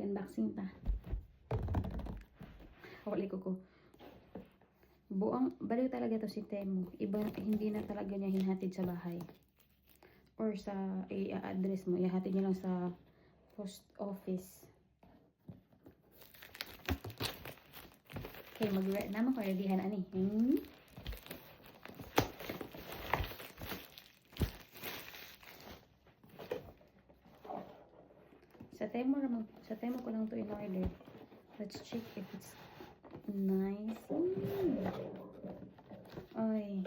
Mag-unboxing ta. Huli ko. Buang, baliw talaga to si Temu. Iba, hindi na talaga niya hinhatid sa bahay. Or sa i-address mo. Ihatid niya lang sa post office. Okay, naman ko readyhan ani. Sa Temu ko lang to in order. Let's check if it's nice. Ay.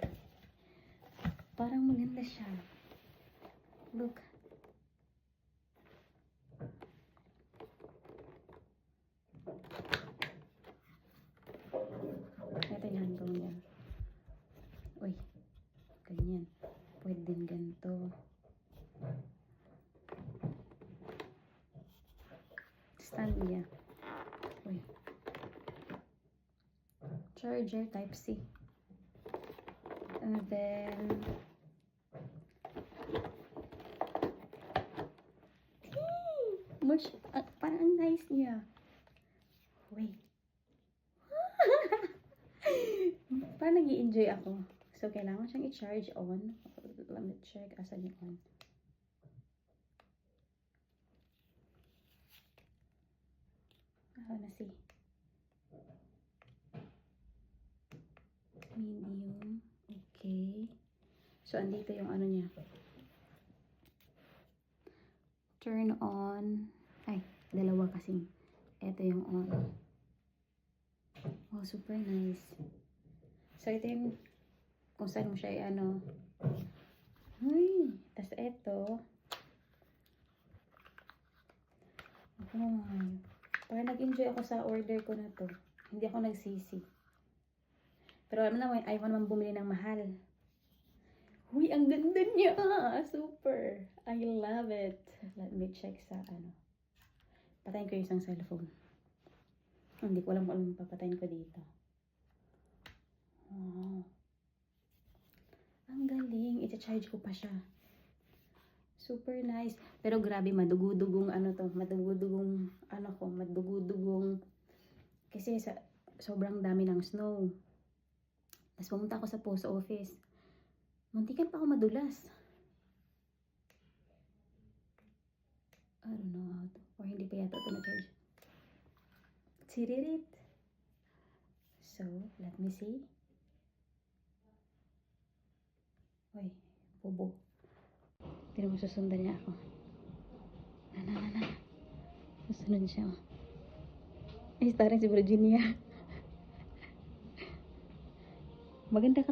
Parang maganda siya. Look. Ito yung hanggang niya. Uy. Ganyan. Pwede din ganito. Stand niya. Uy. Charger type C. And then parang ang nice niya. Wait. Parang nag-i-enjoy ako. So, kailangan siyang i-charge on. Let me check. Asan yung on? Na-see. Medium. Okay. So, andito yung ano niya. Turn on. Ay, dalawa kasing. Ito yung on. Wow, super nice. So, ito yung kung saan mo siya ano. Ay, tas ito. Wow. Parang nag-enjoy ako sa order ko na to. Hindi ako nagsisi. Pero alam naman, ayaw naman bumili ng mahal. Uy, ang ganda niya. Super. I love it. Let me check sa ano. Patayin ko yung isang cellphone. Hindi ko alam kung anong papatayin ko dito. Oh. Ang galing. I-charge ko pa siya. Super nice. Pero grabe, madugudugong ano to. Madugudugong ano ko. Madugudugong. Kasi sobrang dami ng snow. Tapos pumunta ako sa post office. Muntikan pa ako madulas. I don't know how to. Or hindi pa yata ito na-charge. Siririt. So, let me see. Uy, bobo. Hindi mo susundan niya ako. Na. Susunod siya. Ay, starring si Virginia. Maganda ka.